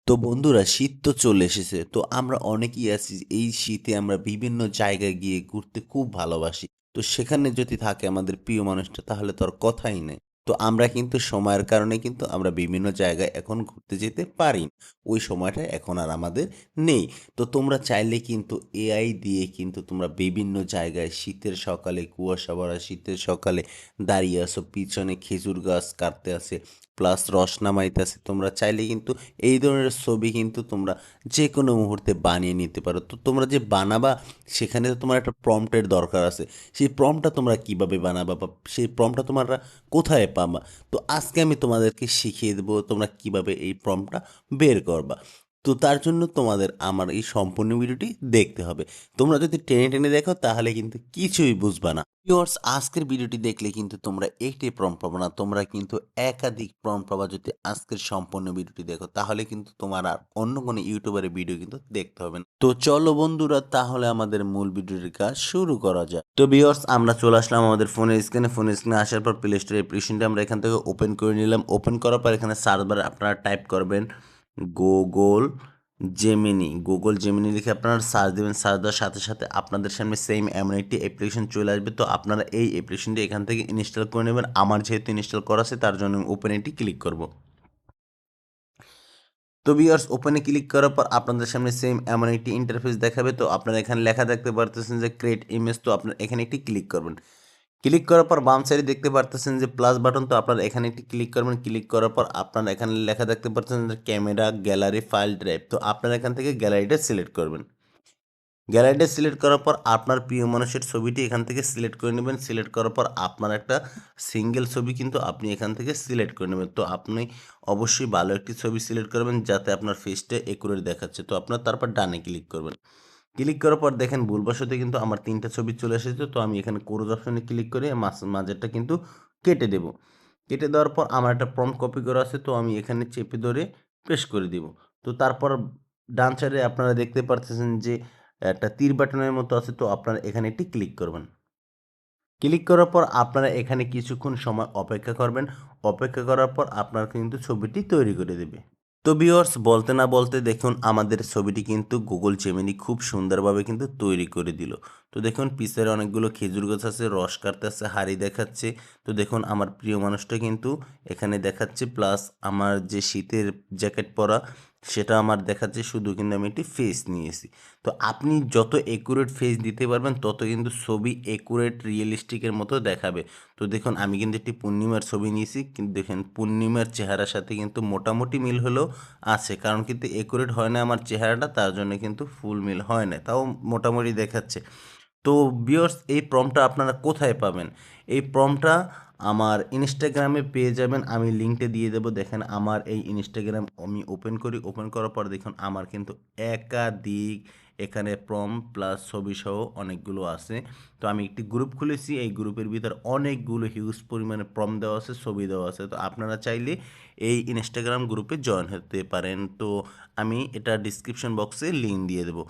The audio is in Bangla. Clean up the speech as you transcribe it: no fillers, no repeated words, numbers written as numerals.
তো বন্ধুরা শীত তো চলে এসেছে। তো আমরা অনেকেই আছি এই শীতে আমরা বিভিন্ন জায়গায় গিয়ে ঘুরতে খুব ভালোবাসি। তো সেখানে যদি থাকে আমাদের প্রিয় মানুষটা তাহলে তো আর কথাই নাই। তো আমরা কিন্তু সময়ের কারণে কিন্তু আমরা বিভিন্ন জায়গায় এখন ঘুরতে যেতে পারি না। ওই সময়টা এখন আর আমাদের নেই। তো তোমরা চাইলে কিন্তু এআই দিয়ে কিন্তু তোমরা বিভিন্ন জায়গায় শীতের সকালে কুয়াশা ভরা শীতের সকালে দাঁড়িয়ে আছো, পিছনে খেজুর গাছ কাটতে আছে, প্লাস রস নামাইতেছে। তোমরা চাইলে কিন্তু এই ধরনের ছবি কিন্তু তোমরা যে কোনো মুহূর্তে বানিয়ে নিতে পারো। তো তোমরা যে বানাবা সেখানে তো তোমার একটা প্রম্পটের দরকার আছে। সেই প্রম্পটটা তোমরা কিভাবে বানাবা বা সেই প্রম্পটটা তোমরা কোথায় পাবা? তো আজকে আমি তোমাদেরকে শিখিয়ে দেবো তোমরা কিভাবে এই প্রম্পটটা বের করবা। তো তার জন্য তোমাদের আমার এই সম্পূর্ণ ভিডিওটি দেখতে হবে। তোমরা যদি টেনে টেনে দেখো তাহলে কিন্তু কিছুই বুঝবা না। ভিউয়ার্স, আজকের ভিডিওটি দেখলে কিন্তু তোমরা একটি প্রম্পট পাবা না, তোমরা কিন্তু একাধিক প্রম্পট পাবা। যদি আজকের সম্পূর্ণ ভিডিওটি দেখো তাহলে কিন্তু তোমার আর অন্য কোনো ইউটিউবারের ভিডিও কিন্তু দেখতে হবে না। তো চলো বন্ধুরা, তাহলে আমাদের মূল ভিডিওটির কাজ শুরু করা যায়। তো ভিউয়ার্স, আমরা চলে আসলাম আমাদের ফোনের স্ক্রিনে আসার পর প্লে স্টোর অ্যাপ্লিকেশনটা আমরা এখান থেকে ওপেন করে নিলাম। ওপেন করার পর এখানে সার্চ বারে আপনারা টাইপ করবেন গুগল গুগল জেমিনি লিখে আপনারা সার্চ দেবেন। সার্চ দেওয়ার সাথে সাথে আপনাদের সামনে সেম এমন একটি অ্যাপ্লিকেশন চলে আসবে। তো আপনারা এই অ্যাপ্লিকেশনটি এখান থেকে ইনস্টল করে নেবেন। আমার যেহেতু ইনস্টল করা আছে তার জন্য আমি ওপেন এটি ক্লিক করব। তো ভিউয়ার্স, ওপেনে ক্লিক করার পর আপনাদের সামনে সেম এমন একটি ইন্টারফেস দেখাবে। তো আপনারা এখানে লেখা দেখতে পারতেছেন যে ক্রিয়েট ইমেজ। তো আপনারা এখানে একটি ক্লিক করবেন। ক্লিক করার পর বাম সাইডে দেখতে পারতেছেন যে প্লাস বাটন। তো আপনারা এখানে একটি ক্লিক করবেন। ক্লিক করার পর আপনারা এখানে লেখা দেখতে পাচ্ছেন যে ক্যামেরা, গ্যালারি, ফাইল, ড্রাইভ। তো আপনারা এখান থেকে গ্যালারিটা সিলেক্ট করবেন। গ্যালারিটা সিলেক্ট করার পর আপনার প্রিয় মানুষের ছবিটি এখান থেকে সিলেক্ট করে নেবেন। সিলেক্ট করার পর আপনার একটা সিঙ্গেল ছবি কিন্তু আপনি এখান থেকে সিলেক্ট করে নেবেন। তো আপনি অবশ্যই ভালো একটি ছবি সিলেক্ট করবেন যাতে আপনার ফেসটা একুরেট দেখাচ্ছে। তো আপনার তারপর ডানে ক্লিক করবেন। ক্লিক করার পর দেখেন ভুলবশত কিন্তু আমার ৩টা ছবি চলে এসেছে। তো আমি এখানে ক্রস অপশনে ক্লিক করে মাঝেরটা কিন্তু কেটে দেব। কেটে দেওয়ার পর আমার একটা প্রম্পট কপি করা আছে। তো আমি এখানে চেপে ধরে পেস্ট করে দিব। তো তারপর ডান সাইডে আপনারা দেখতে পারতেছেন যে একটা তীর বাটনের মতো আছে। তো আপনারা এখানে একটি ক্লিক করবেন। ক্লিক করার পর আপনারা এখানে কিছুক্ষণ সময় অপেক্ষা করবেন। অপেক্ষা করার পর আপনার কিন্তু ছবিটি তৈরি করে দেবে। তো ভিউয়ার্স, বলতে না বলতে দেখুন আমাদের ছবিটি কিন্তু গুগল জেমিনি খুব সুন্দরভাবে কিন্তু তৈরি করে দিল। তো দেখুন পিছের অনেকগুলো খেজুর গাছ আছে, রস কাটতেছে, হাড়ি দেখাচ্ছে। তো দেখুন আমার প্রিয় মানুষটা কিন্তু এখানে দেখাচ্ছে, প্লাস আমার যে শীতের জ্যাকেট পরা সেটা আমার দেখাচ্ছে, শুধু কিন্তু আমি একটি ফেস নিয়েছি। তো আপনি যত একুরেট ফেস দিতে পারবেন তত কিন্তু ছবি একুরেট রিয়েলিস্টিকের মতো দেখাবে। তো দেখুন আমি কিন্তু একটি পূর্ণিমার ছবি নিয়েছি, কিন্তু দেখেন পূর্ণিমার চেহারার সাথে কিন্তু মোটামুটি মিল হলেও আছে, কারণ কিন্তু একুরেট হয় না আমার চেহারাটা, তার জন্য কিন্তু ফুল মিল হয় না, তাও মোটামুটি দেখাচ্ছে। তো ভিউয়ার্স, এই প্রম্পটটা আপনারা কোথায় পাবেন? এই প্রম্পটটা আমার ইনস্টাগ্রামে পেয়ে যাবেন, আমি লিঙ্কটা দিয়ে দেবো। দেখেন আমার এই ইনস্টাগ্রাম আমি ওপেন করি। ওপেন করার পর দেখুন আমার কিন্তু একাধিক এখানে প্লাস ছবি সহ অনেকগুলো আছে। তো আমি একটি গ্রুপ খুলেছি, এই গ্রুপের ভিতর অনেকগুলো হিউজ পরিমাণে দেওয়া আছে, ছবি দেওয়া আছে। তো আপনারা চাইলে এই ইনস্টাগ্রাম গ্রুপে জয়েন হতে পারেন। তো আমি এটা ডিসক্রিপশন বক্সে লিঙ্ক দিয়ে দেবো।